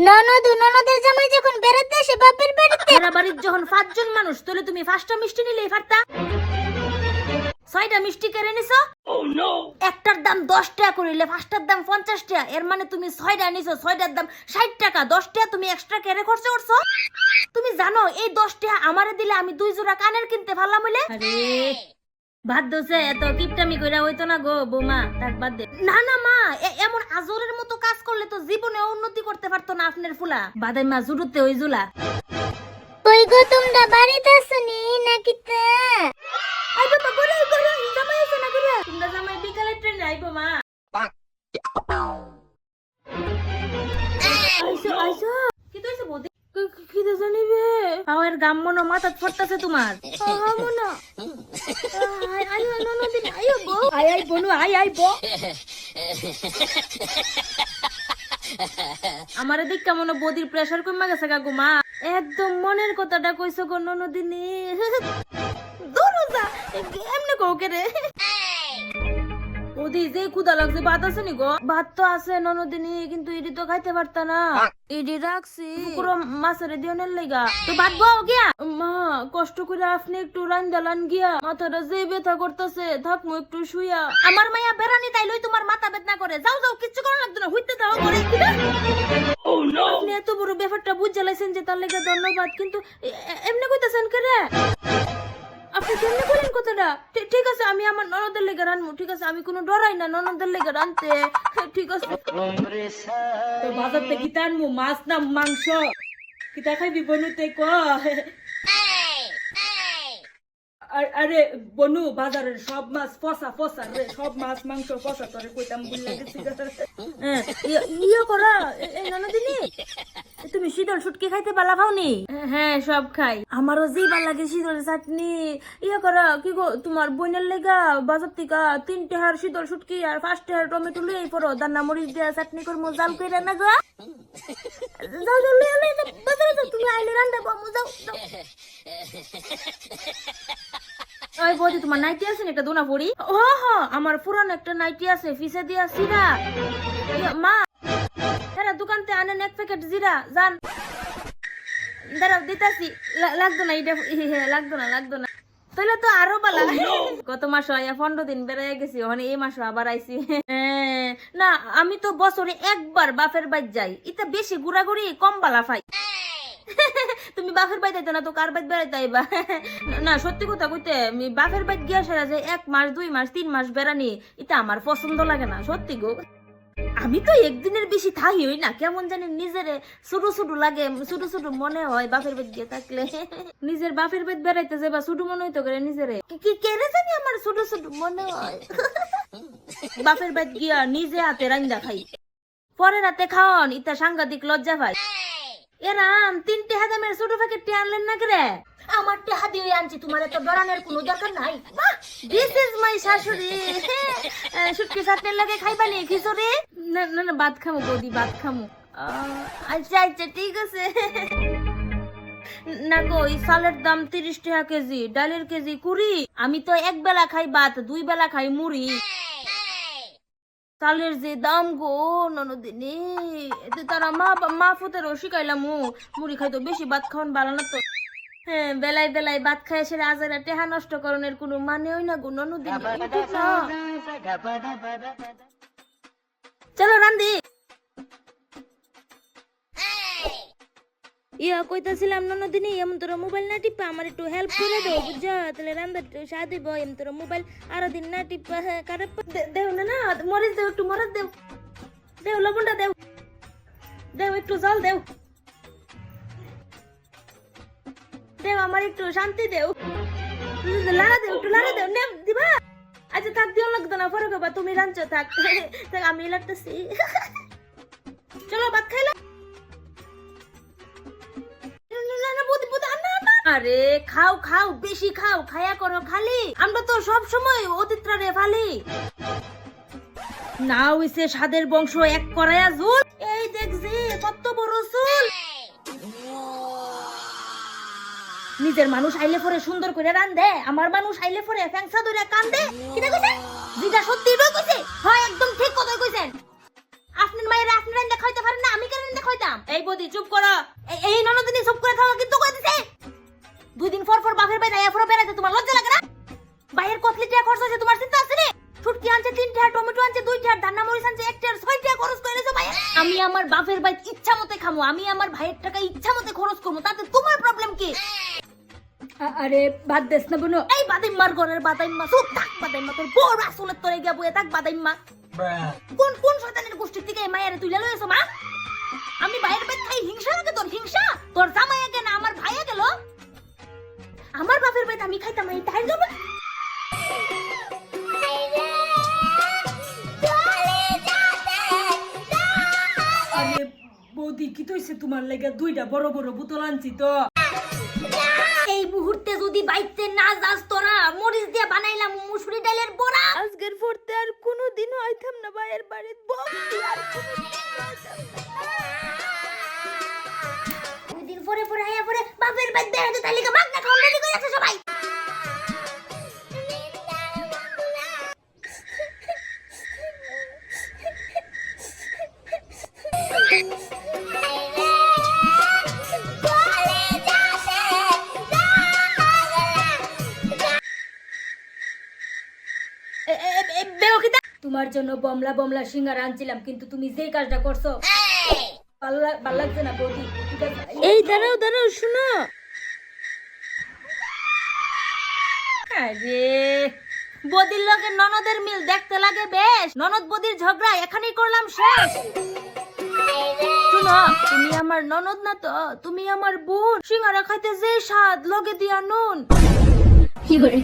ননদের জামাই যখন বেড়াতে আসে বাপের বাড়িতে, এরা বাড়ির যখন 5 জন মানুষ, তাহলে তুমি 5টা মিষ্টি নিলেই পারতা। 6টা মিষ্টি কেড়ে নিছো। একটার দাম 10 টাকা করিলে 5টার দাম 50 টাকা। এর মানে তুমি 6টা নিছো, 6টার দাম 60 টাকা। 10 টাকা তুমি এক্সট্রা কেড়ে খরচ করছো। তুমি জানো এই 10 টাকা আমারে দিলে আমি 2 জোড়া কানের কিনতে পারলাম হইলে। আরে বাদ দোছে, এত কিপটামি কইরা হইতো না গো বৌমা, থাক বাদ দে। না না মা, এমন আজরের মতো কাজ করলে তো জীবনে উন্নতি করতে পারতো না আপনার ফুলা। বাদে মা জুড়ুতে ওই জুলা। কই গো তোমরা বাড়িতে আসনি নাকি? তা আই বাবা গরে গরে জামাই আছে না গরে। তোমরা জামাই বিকালে ট্রেনে আইবো মা। আইসো আইসো। কি কইছো বৌদি? কি তো জানিবে? পাওয়ের গাম মনো মাথাত ফটতাছে তোমার। মনো। আই ননদিন আইও বউ। আই বনু আই বো। আমারে দেখা মনে বদির প্রেসার কমা গেছে গো মা। একদম মনের কথাটা কইছো গো ননদিনী। দূরও যা, এমনে কও কে রে? ওদি যে ক্ষুধা লাগছে, ভাত আছে নি গো? ভাত তো আছে ননদিনী, কিন্তু ইডি তো খাইতে পারতা না। ইডি রাখছি পুরো মাছের দিনের লাইগা। তো ভাত বউ গিয়া মা, কষ্ট করে আপনি একটু রান্দালান গিয়া। মাথাটা যে ব্যথা করতেছে, থাকমু একটু শুইয়া। আমার মাইয়া বেরানি তাই লই তোমার মাথা বেদনা করে। যাও যাও, কিচ্ছু করা লাগতো না, হইতে দাও করে। আপনি এত বড় ব্যাপারটা বুঝে লাইছেন যে তার লেগে ধন্যবাদ, কিন্তু এমনি কইতাছেন কে রে? আপনি কেমনে করেন কথাটা? ঠিক আছে, আমি আমার ননদের লেগে রানবো। ঠিক আছে, আমি কোনো ডরাই না ননদের লেগে রানতে। ঠিক আছে। তো বাজার থেকে কিতা আনবো? মাছ না মাংস? কিতা খাইবি বনুতে ক? আরে বনু, বাজারের সব মাছ ফসা ফসা রে, সব মাছ মাংস ফসা। তোরে কইতাম ভুল লাগেছি। ইয়ে করা এই ননদিনী, তুমি শীতল শুটকি খাইতে পালা পাওনি? হ্যাঁ সব খাই। আমারও যে ভাল লাগে শীতলের চাটনি। ইয়ে করা কি গো, তোমার বোনের লেগা বাজার থেকে 3 টাকার শীতল শুটকি আর 5 টাকার টমেটো লই পড়ো, দান্না মরিচ দিয়া চাটনি করমু, জাল কইরা না গো। যাও যাও লই লই বাজারে যাও, তুমি আইলে রান্না বামু, যাও যাও। ওই বৌদি, তোমার নাইটি আছে না? একটা দোনা পড়ি। ও হ, আমার পুরানো একটা নাইটি আছে, ফিসে দিয়া সিরা। মা হ্যাঁ, দোকানতে আনেন 1 প্যাকেট জিরা, যান। দাঁড়াও দিতাছি। লাগতো না এটা, লাগতো না। তাহলে তো আরো বালা। গত মাস 15 দিন বেড়াই গেছি, মানে এই মাস আবার আইছি। না, আমি তো বছরে একবার বাপের বাড়ি যাই। এটা বেশি ঘুরাঘুরি কম বালা পাই। তুমি বাপের বাড়ি যাইতো না তো কার বাড়ি বেড়াইতে আইবা? না সত্যি কথা কইতে, আমি বাপের বাড়ি গিয়া সেরা যে 1 মাস 2 মাস 3 মাস বেড়ানি, এটা আমার পছন্দ লাগে না সত্যি গো। আমি তো একদিনের বেশি থাকি হই না, কেমন জানি নিজেরে ছোট ছোট লাগে, ছোট ছোট মনে হয় বাপের বাড়ি গিয়ে থাকলে। নিজের বাপের বাড়ি বেড়াইতে যাবা ছোট মনে হইতো করে নিজেরে, কি কেড়ে জানি আমার ছোট ছোট মনে হয়। বাপের বাড়ি গিয়া নিজে হাতে রান্দা খাই, পরে রাতে খাওয়ান, ইতা সাংঘাতিক লজ্জা পাই। এরাম 3 টাকা দামের ছোট প্যাকেট আনলেন না করে? আমার টাকা দিয়ে আনছি, তোমার এত ডরানোর কোনো দরকার নাই। দিস ইজ মাই শাশুড়ি। শুটকি চাটনির লাগে খাইবানি খিচুড়ি? না না না, ভাত খামো বৌদি, ভাত খামো। আচ্ছা আচ্ছা ঠিক আছে। না গো, এই চালের দাম 30 টাকা কেজি, ডালের কেজি 20। আমি তো 1 বেলা খাই ভাত, 2 বেলা খাই মুড়ি। চালের যে দাম গো ননদিনী, এতে তারা মা ফুতেরও শিখাইলাম মুড়ি খাইতো, বেশি ভাত খাওয়ান ভালো না তো। হ্যাঁ, বেলায় বেলায় ভাত খাই এসে আজারা টেহা নষ্ট করণের কোনো মানে হয় না গো ননদিনী। চলো রান্দি। ইয়া কইতাছিলাম ননদিনী, এমন তোরা মোবাইল না টিপা আমার একটু হেল্প করে দাও বুঝছো, তাহলে রান্দার সাথে দিব। এমন তোরা মোবাইল আরো দিন না টিপা কারে দেও না। না মরিচ দেও, একটু মরিচ দেও, দেও লবণটা দেও, দেও একটু জল দেও, দেও আমার একটু শান্তি দেও, লাড়া দেও, একটু লাড়া দেও, নে দিবা। আচ্ছা থাক, দিও লাগতো না, পরে খাবা, তুমি রাঁধছো, থাক থাক আমি লাগতেছি। চলো ভাত খাইলো। আরে খাও খাও, বেশি খাও, খায়া করো খালি। আমরা তো সব সময় অতিথ্রারে ফালি। না হইছে স্বাদের বংশ এক করায়া ঝুল। এই দেখছি কত বড় চুল। নিজের মানুষ আইলে পরে সুন্দর করে রান্ধে, আমার মানুষ আইলে পরে ফ্যাংসা ধরে কান্দে। কিটা কইছেন? যেটা সত্যি কইছে, হয় একদম ঠিক কথা কইছেন। আপনার মায়ের আপনারা রান্না খাইতে পারেন না, আমি কেন রান্না খাইতাম? এই বৌদি চুপ করো। এই ননদিনী চুপ করে থাকা কিন্তু কই দিছে? 2 দিন পর বাপের বাড়ি আয়া পরে বেড়াইতে তোমার লজ্জা লাগে না? বাইরের কতলি টাকা খরচ হয়েছে তোমার চিন্তা আছে রে? ছুটকি আনছে 3 টাকা, টমেটো আনছে 2 টাকা, দান্না মরিচ আনছে 1 টাকা, 6 টাকা খরচ করে দিছো ভাই। আমি আমার বাপের বাড়ি ইচ্ছা মতে খামু, আমি আমার ভাইয়ের টাকা ইচ্ছা মতে খরচ করবো, তাতে তোমার প্রবলেম কি? আরে বাদ দেস না বোনো। এই বাদাইম্মার ঘরের বাদাইম্মা, চুপ থাক বাদাইম্মা, তোর বড় আসলে তোরে গিয়া বইয়া থাক বাদাইম্মা। কোন কোন শয়তানের গোষ্ঠী থেকে এই মায়ের তুইলা লইছো মা? আমি ভাইয়ের বাড়ি খাই হিংসা লাগে তোর? হিংসা তোর জামাইয়া গেল না আমার ভাইয়া গেল? আমার বাপের বাড়ি আমি খাইতাম এই তাই যাবে? আরে বৌদি কি তৈছে তোমার লাগা 2টা বড় বড় বোতল আনছি তো। এই মুহূর্তে যদি বাইতে না যাস তোরা, মরিচ দিয়ে বানাইলাম মুসুরি ডালের বড়া। আজকের পরতে আর কোনোদিন আইতাম না ভাইয়ের বাড়ি, বৌদি আর দুই দিন পরে পরে আয়া পরে বাপের বাড়ি বেড়াতে তাই লিখে মাগনা খাওয়া রেডি করে আছে সবাই। তোমার জন্য বমলা বমলা সিঙ্গারা আনছিলাম, কিন্তু তুমি যেই কাজটা করছো ভাল লাগছে না বৌদি। এই দাঁড়াও দাঁড়াও শুনো। আরে বদির লগে ননদের মিল দেখতে লাগে বেশ, ননদ বদির ঝগড়া এখানেই করলাম শেষ। শুনো, তুমি আমার ননদ না তো, তুমি আমার বোন। সিঙ্গারা খাইতে যে স্বাদ, লগে দিয়া নুন। কি করে